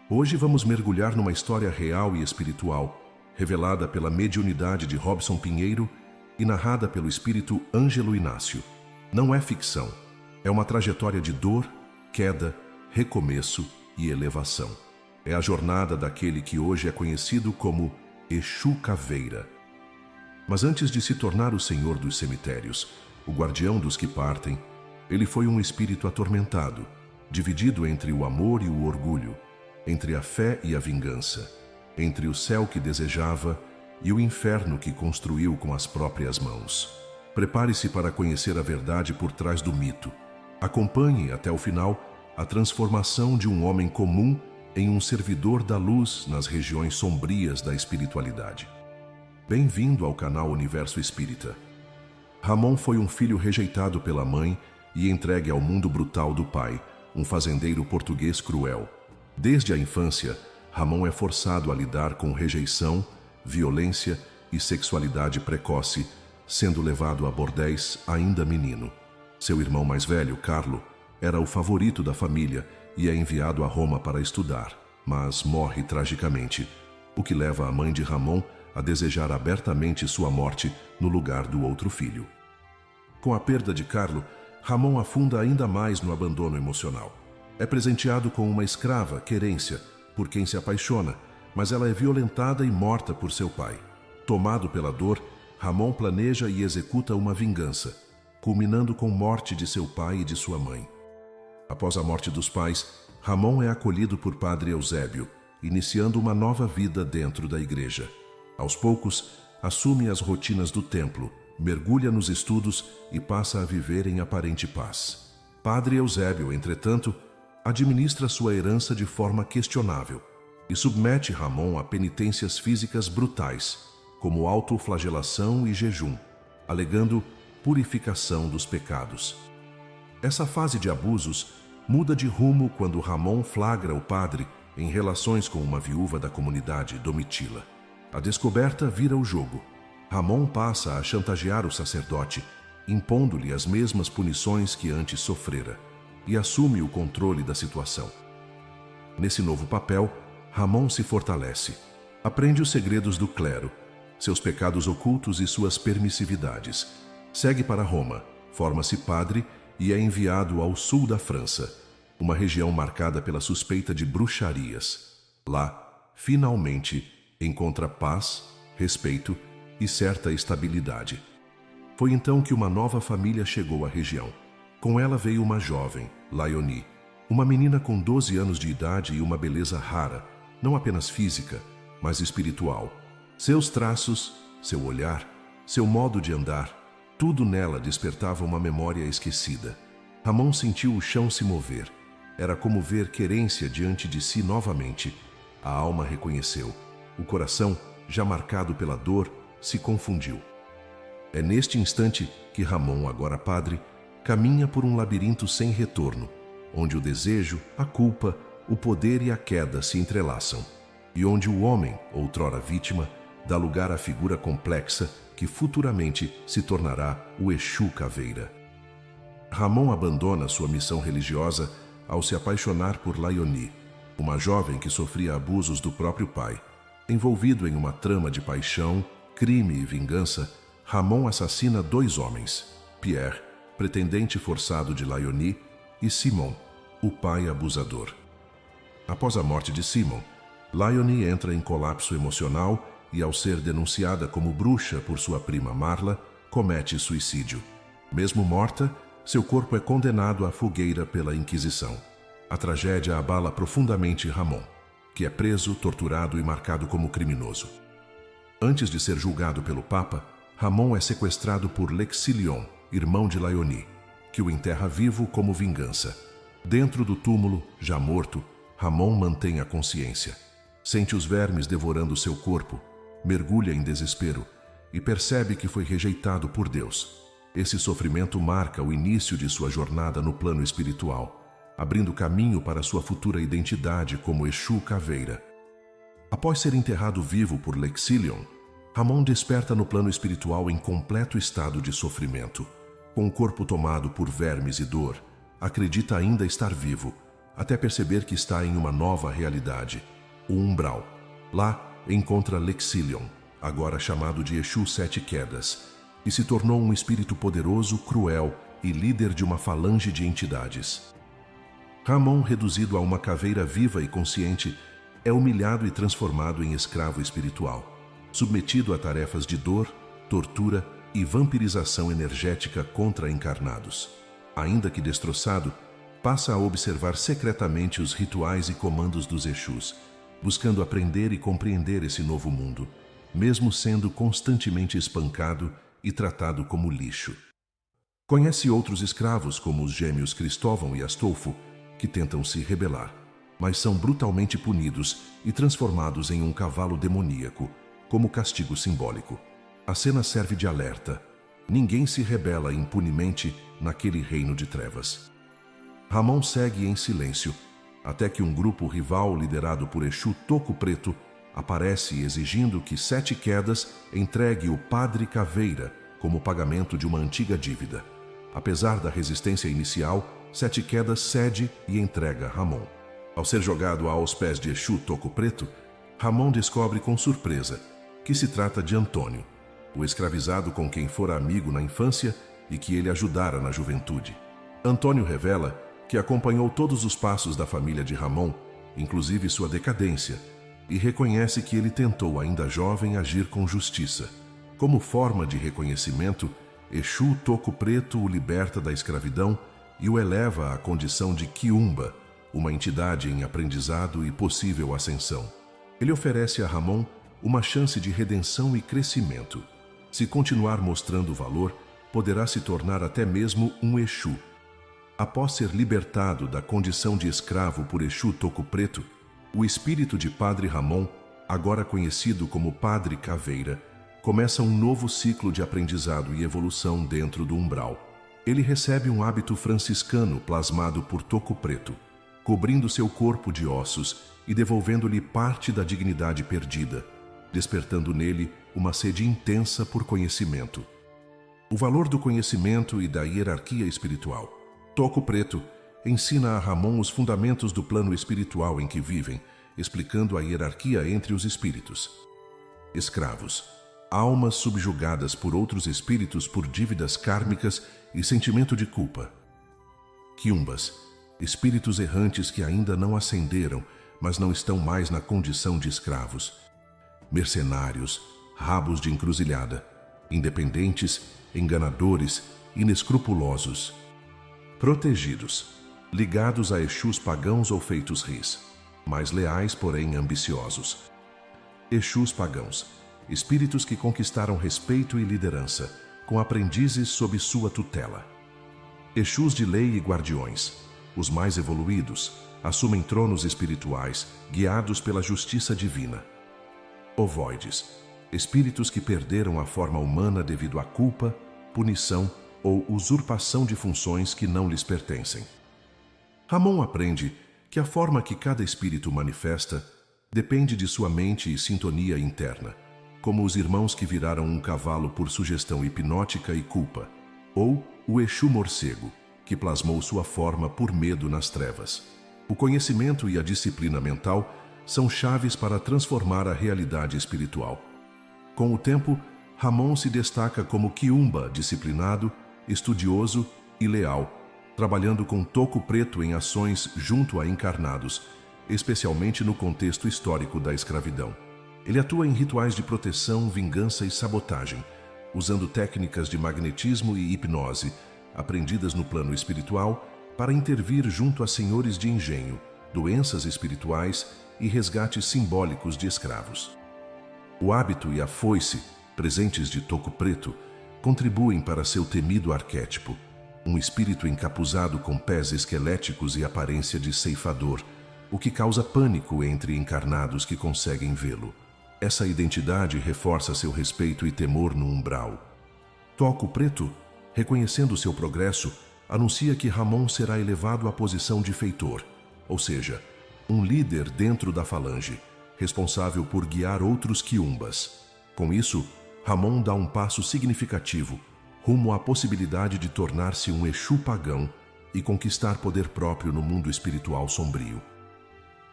Hoje vamos mergulhar numa história real e espiritual, revelada pela mediunidade de Robson Pinheiro e narrada pelo espírito Ângelo Inácio. Não é ficção, é uma trajetória de dor, queda, recomeço e elevação. É a jornada daquele que hoje é conhecido como Exu Caveira. Mas antes de se tornar o senhor dos cemitérios, o guardião dos que partem, ele foi um espírito atormentado, dividido entre o amor e o orgulho, entre a fé e a vingança, entre o céu que desejava e o inferno que construiu com as próprias mãos. Prepare-se para conhecer a verdade por trás do mito. Acompanhe até o final a transformação de um homem comum em um servidor da luz nas regiões sombrias da espiritualidade. Bem-vindo ao canal Universo Espírita. Ramon foi um filho rejeitado pela mãe e entregue ao mundo brutal do pai, um fazendeiro português cruel. Desde a infância, Ramon é forçado a lidar com rejeição, violência e sexualidade precoce, sendo levado a bordéis ainda menino. Seu irmão mais velho, Carlo, era o favorito da família e é enviado a Roma para estudar, mas morre tragicamente, o que leva a mãe de Ramon a desejar abertamente sua morte no lugar do outro filho. Com a perda de Carlo, Ramon afunda ainda mais no abandono emocional. É presenteado com uma escrava, Querência, por quem se apaixona, mas ela é violentada e morta por seu pai. Tomado pela dor, Ramon planeja e executa uma vingança, culminando com morte de seu pai e de sua mãe. Após a morte dos pais, Ramon é acolhido por Padre Eusébio, iniciando uma nova vida dentro da igreja. Aos poucos, assume as rotinas do templo, mergulha nos estudos e passa a viver em aparente paz. Padre Eusébio, entretanto, administra sua herança de forma questionável e submete Ramon a penitências físicas brutais, como autoflagelação e jejum, alegando purificação dos pecados. Essa fase de abusos muda de rumo quando Ramon flagra o padre em relações com uma viúva da comunidade, Domitila. A descoberta vira o jogo. Ramon passa a chantagear o sacerdote, impondo-lhe as mesmas punições que antes sofrera, e assume o controle da situação. Nesse novo papel, Ramon se fortalece, aprende os segredos do clero, seus pecados ocultos e suas permissividades, segue para Roma, forma-se padre e é enviado ao sul da França, uma região marcada pela suspeita de bruxarias. Lá, finalmente, encontra paz, respeito e certa estabilidade. Foi então que uma nova família chegou à região. Com ela veio uma jovem, Laionie, uma menina com 12 anos de idade e uma beleza rara, não apenas física, mas espiritual. Seus traços, seu olhar, seu modo de andar, tudo nela despertava uma memória esquecida. Ramon sentiu o chão se mover. Era como ver Querência diante de si novamente. A alma reconheceu. O coração, já marcado pela dor, se confundiu. É neste instante que Ramon, agora padre, caminha por um labirinto sem retorno, onde o desejo, a culpa, o poder e a queda se entrelaçam, e onde o homem, outrora vítima, dá lugar à figura complexa que futuramente se tornará o Exu Caveira. Ramon abandona sua missão religiosa ao se apaixonar por Laionie, uma jovem que sofria abusos do próprio pai. Envolvido em uma trama de paixão, crime e vingança, Ramon assassina 2 homens, Pierre, pretendente forçado de Laionie, e Simon, o pai abusador. Após a morte de Simon, Laionie entra em colapso emocional e, ao ser denunciada como bruxa por sua prima Marla, comete suicídio. Mesmo morta, seu corpo é condenado à fogueira pela Inquisição. A tragédia abala profundamente Ramon, que é preso, torturado e marcado como criminoso. Antes de ser julgado pelo Papa, Ramon é sequestrado por Lexilion, irmão de Laionie, que o enterra vivo como vingança. Dentro do túmulo, já morto, Ramon mantém a consciência. Sente os vermes devorando seu corpo, mergulha em desespero e percebe que foi rejeitado por Deus. Esse sofrimento marca o início de sua jornada no plano espiritual, abrindo caminho para sua futura identidade como Exu Caveira. Após ser enterrado vivo por Lexilion, Ramon desperta no plano espiritual em completo estado de sofrimento. Com o corpo tomado por vermes e dor, acredita ainda estar vivo, até perceber que está em uma nova realidade, o umbral. Lá encontra Lexilion, agora chamado de Exu Sete Quedas, e se tornou um espírito poderoso, cruel e líder de uma falange de entidades. Ramon, reduzido a uma caveira viva e consciente, é humilhado e transformado em escravo espiritual, submetido a tarefas de dor, tortura e vampirização energética contra encarnados. Ainda que destroçado, passa a observar secretamente os rituais e comandos dos Exus, buscando aprender e compreender esse novo mundo, mesmo sendo constantemente espancado e tratado como lixo. Conhece outros escravos, como os gêmeos Cristóvão e Astolfo, que tentam se rebelar, mas são brutalmente punidos e transformados em um cavalo demoníaco, como castigo simbólico. A cena serve de alerta. Ninguém se rebela impunemente naquele reino de trevas. Ramon segue em silêncio, até que um grupo rival liderado por Exu Toco Preto aparece exigindo que Sete Quedas entregue o Padre Caveira como pagamento de uma antiga dívida. Apesar da resistência inicial, Sete Quedas cede e entrega Ramon. Ao ser jogado aos pés de Exu Toco Preto, Ramon descobre com surpresa que se trata de Antônio, o escravizado com quem fora amigo na infância e que ele ajudara na juventude. Antônio revela que acompanhou todos os passos da família de Ramon, inclusive sua decadência, e reconhece que ele tentou, ainda jovem, agir com justiça. Como forma de reconhecimento, Exu Toco Preto o liberta da escravidão e o eleva à condição de Quiumba, uma entidade em aprendizado e possível ascensão. Ele oferece a Ramon uma chance de redenção e crescimento. Se continuar mostrando valor, poderá se tornar até mesmo um Exu. Após ser libertado da condição de escravo por Exu Toco Preto, o espírito de Padre Ramon, agora conhecido como Padre Caveira, começa um novo ciclo de aprendizado e evolução dentro do umbral. Ele recebe um hábito franciscano plasmado por Toco Preto, cobrindo seu corpo de ossos e devolvendo-lhe parte da dignidade perdida, despertando nele uma sede intensa por conhecimento. O valor do conhecimento e da hierarquia espiritual. Toco Preto ensina a Ramon os fundamentos do plano espiritual em que vivem, explicando a hierarquia entre os espíritos. Escravos, almas subjugadas por outros espíritos por dívidas kármicas e sentimento de culpa. Quiumbas, espíritos errantes que ainda não ascenderam, mas não estão mais na condição de escravos. Mercenários, rabos de encruzilhada, independentes, enganadores, inescrupulosos. Protegidos, ligados a Exus pagãos ou feitos ris, mais leais, porém ambiciosos. Exus pagãos, espíritos que conquistaram respeito e liderança, com aprendizes sob sua tutela. Exus de lei e guardiões, os mais evoluídos, assumem tronos espirituais, guiados pela justiça divina. Ovoides, espíritos que perderam a forma humana devido à culpa, punição ou usurpação de funções que não lhes pertencem. Ramon aprende que a forma que cada espírito manifesta depende de sua mente e sintonia interna, como os irmãos que viraram um cavalo por sugestão hipnótica e culpa, ou o Exu Morcego, que plasmou sua forma por medo nas trevas. O conhecimento e a disciplina mental são chaves para transformar a realidade espiritual. Com o tempo, Ramon se destaca como Quiumba disciplinado, estudioso e leal, trabalhando com Toco Preto em ações junto a encarnados, especialmente no contexto histórico da escravidão. Ele atua em rituais de proteção, vingança e sabotagem, usando técnicas de magnetismo e hipnose, aprendidas no plano espiritual, para intervir junto a senhores de engenho, doenças espirituais e resgates simbólicos de escravos. O hábito e a foice, presentes de Toco Preto, contribuem para seu temido arquétipo, um espírito encapuzado com pés esqueléticos e aparência de ceifador, o que causa pânico entre encarnados que conseguem vê-lo. Essa identidade reforça seu respeito e temor no umbral. Toco Preto, reconhecendo seu progresso, anuncia que Ramon será elevado à posição de feitor, ou seja, um líder dentro da falange, responsável por guiar outros quiumbas. Com isso, Ramon dá um passo significativo rumo à possibilidade de tornar-se um Exu pagão e conquistar poder próprio no mundo espiritual sombrio.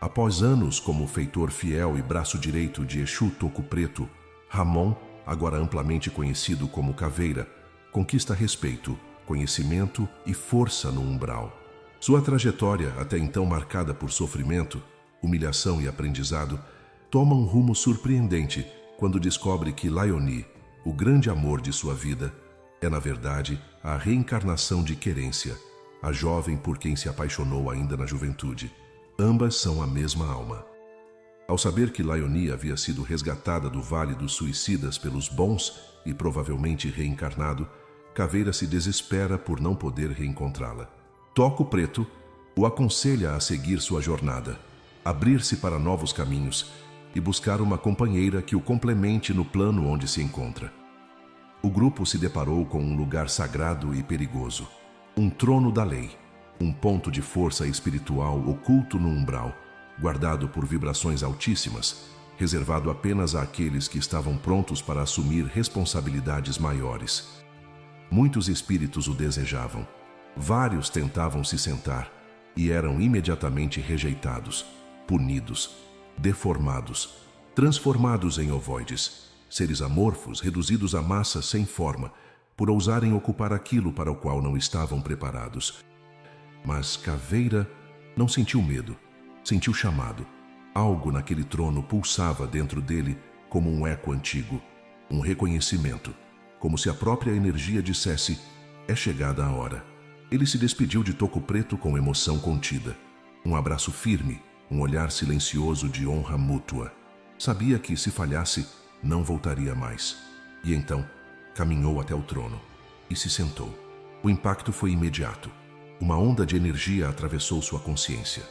Após anos como feitor fiel e braço direito de Exu Toco Preto, Ramon, agora amplamente conhecido como Caveira, conquista respeito, conhecimento e força no umbral. Sua trajetória, até então marcada por sofrimento, humilhação e aprendizado, toma um rumo surpreendente quando descobre que Laoni, o grande amor de sua vida, é na verdade a reencarnação de Querência, a jovem por quem se apaixonou ainda na juventude. Ambas são a mesma alma. Ao saber que Laoni havia sido resgatada do Vale dos Suicidas pelos bons e provavelmente reencarnado, Caveira se desespera por não poder reencontrá-la. Toco Preto o aconselha a seguir sua jornada, abrir-se para novos caminhos e buscar uma companheira que o complemente no plano onde se encontra. O grupo se deparou com um lugar sagrado e perigoso, um trono da lei, um ponto de força espiritual oculto no umbral, guardado por vibrações altíssimas, reservado apenas àqueles que estavam prontos para assumir responsabilidades maiores. Muitos espíritos o desejavam. Vários tentavam se sentar e eram imediatamente rejeitados, punidos, deformados, transformados em ovoides, seres amorfos reduzidos a massa sem forma, por ousarem ocupar aquilo para o qual não estavam preparados. Mas Caveira não sentiu medo, sentiu chamado. Algo naquele trono pulsava dentro dele como um eco antigo, um reconhecimento, como se a própria energia dissesse: é chegada a hora. Ele se despediu de Toco Preto com emoção contida. Um abraço firme, um olhar silencioso de honra mútua. Sabia que, se falhasse, não voltaria mais. E então, caminhou até o trono e se sentou. O impacto foi imediato. Uma onda de energia atravessou sua consciência.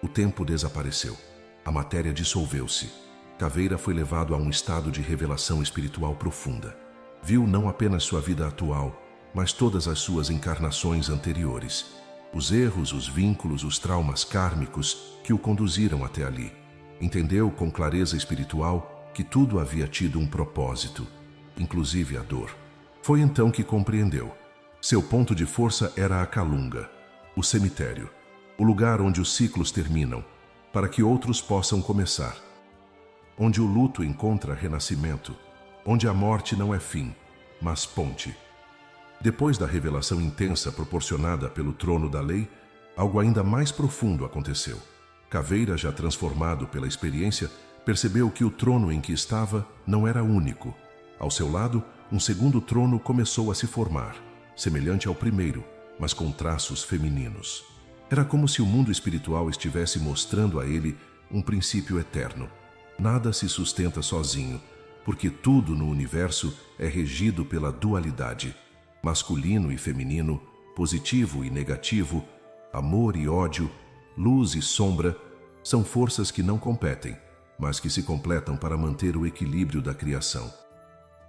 O tempo desapareceu. A matéria dissolveu-se. Caveira foi levado a um estado de revelação espiritual profunda. Viu não apenas sua vida atual, mas todas as suas encarnações anteriores. Os erros, os vínculos, os traumas kármicos que o conduziram até ali. Entendeu com clareza espiritual que tudo havia tido um propósito, inclusive a dor. Foi então que compreendeu. Seu ponto de força era a Calunga, o cemitério, o lugar onde os ciclos terminam, para que outros possam começar. Onde o luto encontra renascimento, onde a morte não é fim, mas ponte. Depois da revelação intensa proporcionada pelo trono da lei, algo ainda mais profundo aconteceu. Caveira, já transformado pela experiência, percebeu que o trono em que estava não era único. Ao seu lado, um segundo trono começou a se formar, semelhante ao primeiro, mas com traços femininos. Era como se o mundo espiritual estivesse mostrando a ele um princípio eterno. Nada se sustenta sozinho, porque tudo no universo é regido pela dualidade, masculino e feminino, positivo e negativo, amor e ódio, luz e sombra, são forças que não competem, mas que se completam para manter o equilíbrio da criação.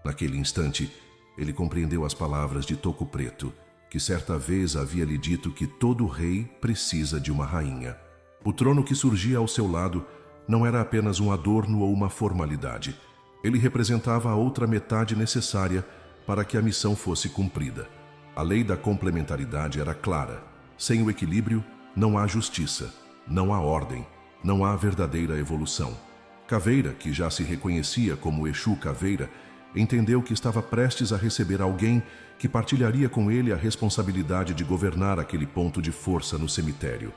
Naquele instante, ele compreendeu as palavras de Toco Preto, que certa vez havia lhe dito que todo rei precisa de uma rainha. O trono que surgia ao seu lado não era apenas um adorno ou uma formalidade. Ele representava a outra metade necessária para que a missão fosse cumprida. A lei da complementaridade era clara. Sem o equilíbrio, não há justiça, não há ordem, não há verdadeira evolução. Caveira, que já se reconhecia como Exu Caveira, entendeu que estava prestes a receber alguém que partilharia com ele a responsabilidade de governar aquele ponto de força no cemitério.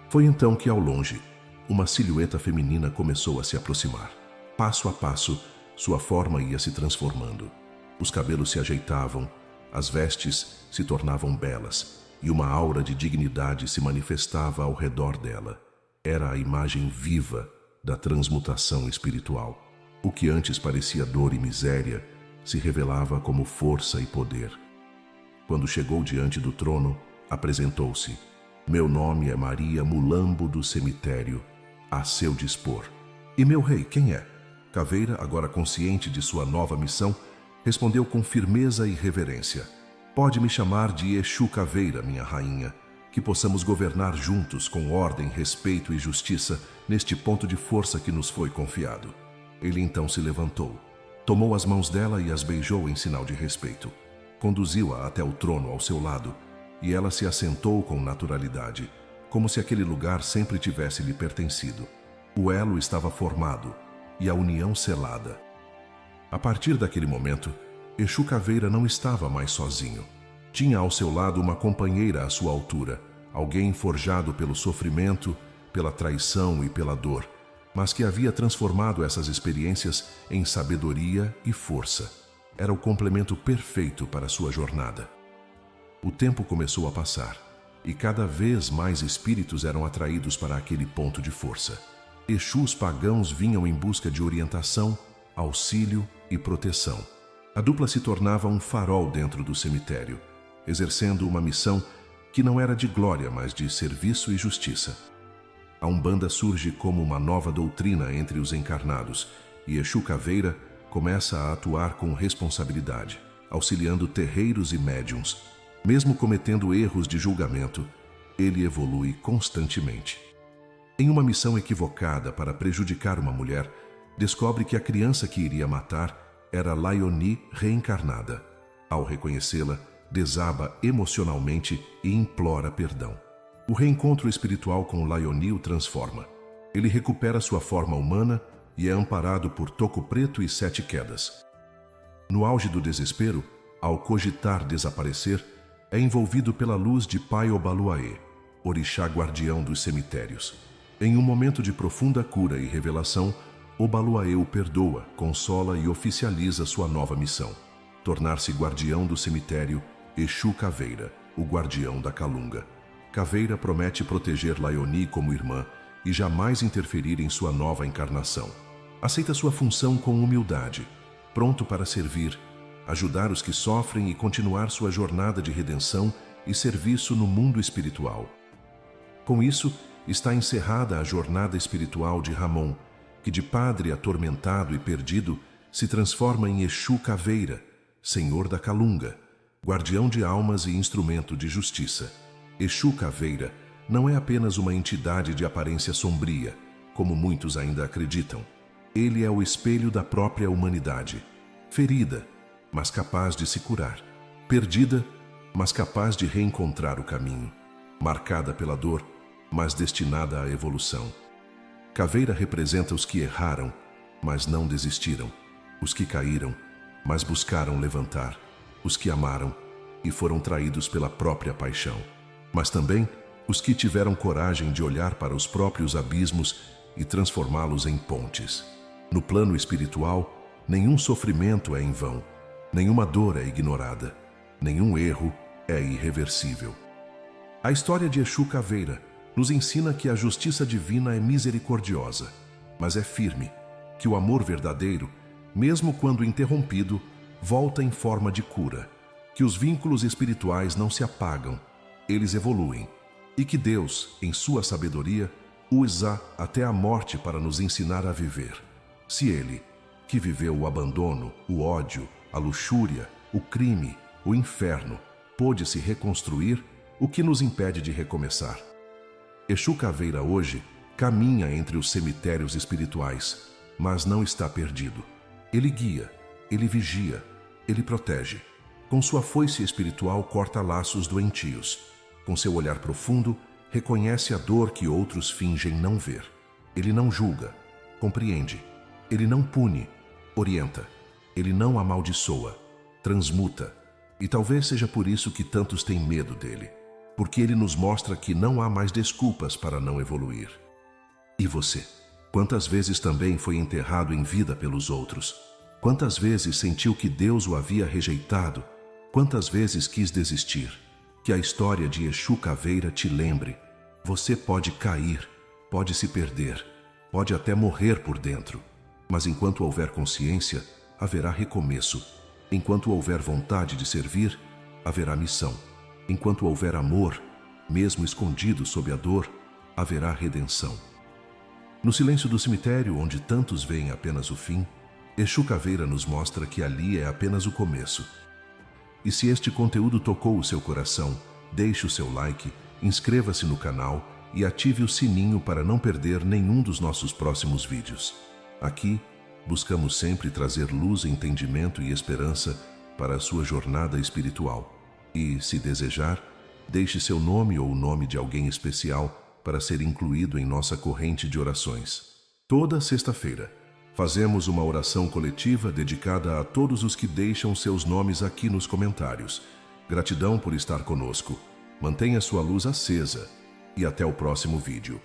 Foi então que, ao longe, uma silhueta feminina começou a se aproximar. Passo a passo, sua forma ia se transformando. Os cabelos se ajeitavam, as vestes se tornavam belas e uma aura de dignidade se manifestava ao redor dela. Era a imagem viva da transmutação espiritual. O que antes parecia dor e miséria se revelava como força e poder. Quando chegou diante do trono, apresentou-se. Meu nome é Maria Mulambo do Cemitério, a seu dispor. E meu rei, quem é? Caveira, agora consciente de sua nova missão, respondeu com firmeza e reverência. Pode me chamar de Exu Caveira, minha rainha, que possamos governar juntos com ordem, respeito e justiça neste ponto de força que nos foi confiado. Ele então se levantou, tomou as mãos dela e as beijou em sinal de respeito. Conduziu-a até o trono ao seu lado e ela se assentou com naturalidade, como se aquele lugar sempre tivesse lhe pertencido. O elo estava formado e a união selada. A partir daquele momento, Exu Caveira não estava mais sozinho. Tinha ao seu lado uma companheira à sua altura, alguém forjado pelo sofrimento, pela traição e pela dor, mas que havia transformado essas experiências em sabedoria e força. Era o complemento perfeito para sua jornada. O tempo começou a passar, e cada vez mais espíritos eram atraídos para aquele ponto de força. Exus pagãos vinham em busca de orientação, auxílio e proteção. A dupla se tornava um farol dentro do cemitério, exercendo uma missão que não era de glória, mas de serviço e justiça. A Umbanda surge como uma nova doutrina entre os encarnados, e Exu Caveira começa a atuar com responsabilidade, auxiliando terreiros e médiuns. Mesmo cometendo erros de julgamento, ele evolui constantemente. Em uma missão equivocada para prejudicar uma mulher, descobre que a criança que iria matar era Laioni reencarnada. Ao reconhecê-la, desaba emocionalmente e implora perdão. O reencontro espiritual com Laioni o transforma. Ele recupera sua forma humana e é amparado por Toco Preto e Sete Quedas. No auge do desespero, ao cogitar desaparecer, é envolvido pela luz de Pai Obaluaê, orixá guardião dos cemitérios. Em um momento de profunda cura e revelação, Obaluaê o perdoa, consola e oficializa sua nova missão: tornar-se guardião do cemitério Exu Caveira, o guardião da Calunga. Caveira promete proteger Laioni como irmã e jamais interferir em sua nova encarnação. Aceita sua função com humildade, pronto para servir, ajudar os que sofrem e continuar sua jornada de redenção e serviço no mundo espiritual. Com isso, está encerrada a jornada espiritual de Ramon, que de padre atormentado e perdido se transforma em Exu Caveira, senhor da Calunga, guardião de almas e instrumento de justiça. Exu Caveira não é apenas uma entidade de aparência sombria, como muitos ainda acreditam. Ele é o espelho da própria humanidade, ferida, mas capaz de se curar, perdida, mas capaz de reencontrar o caminho, marcada pela dor, mas destinada à evolução. Caveira representa os que erraram, mas não desistiram, os que caíram, mas buscaram levantar, os que amaram e foram traídos pela própria paixão, mas também os que tiveram coragem de olhar para os próprios abismos e transformá-los em pontes. No plano espiritual, nenhum sofrimento é em vão, nenhuma dor é ignorada, nenhum erro é irreversível. A história de Exu Caveira nos ensina que a justiça divina é misericordiosa, mas é firme, que o amor verdadeiro, mesmo quando interrompido, volta em forma de cura, que os vínculos espirituais não se apagam, eles evoluem, e que Deus, em sua sabedoria, usa até a morte para nos ensinar a viver. Se Ele, que viveu o abandono, o ódio, a luxúria, o crime, o inferno, pôde se reconstruir, o que nos impede de recomeçar? Exu Caveira hoje caminha entre os cemitérios espirituais, mas não está perdido. Ele guia, ele vigia, ele protege. Com sua foice espiritual corta laços doentios. Com seu olhar profundo, reconhece a dor que outros fingem não ver. Ele não julga, compreende. Ele não pune, orienta. Ele não amaldiçoa, transmuta. E talvez seja por isso que tantos têm medo dele, porque ele nos mostra que não há mais desculpas para não evoluir. E você? Quantas vezes também foi enterrado em vida pelos outros? Quantas vezes sentiu que Deus o havia rejeitado? Quantas vezes quis desistir? Que a história de Exu Caveira te lembre. Você pode cair, pode se perder, pode até morrer por dentro. Mas enquanto houver consciência, haverá recomeço. Enquanto houver vontade de servir, haverá missão. Enquanto houver amor, mesmo escondido sob a dor, haverá redenção. No silêncio do cemitério, onde tantos veem apenas o fim, Exu Caveira nos mostra que ali é apenas o começo. E se este conteúdo tocou o seu coração, deixe o seu like, inscreva-se no canal e ative o sininho para não perder nenhum dos nossos próximos vídeos. Aqui, buscamos sempre trazer luz, entendimento e esperança para a sua jornada espiritual. E, se desejar, Deixe seu nome ou o nome de alguém especial para ser incluído em nossa corrente de orações. Toda sexta-feira, fazemos uma oração coletiva dedicada a todos os que deixam seus nomes aqui nos comentários. Gratidão por estar conosco. Mantenha sua luz acesa e até o próximo vídeo.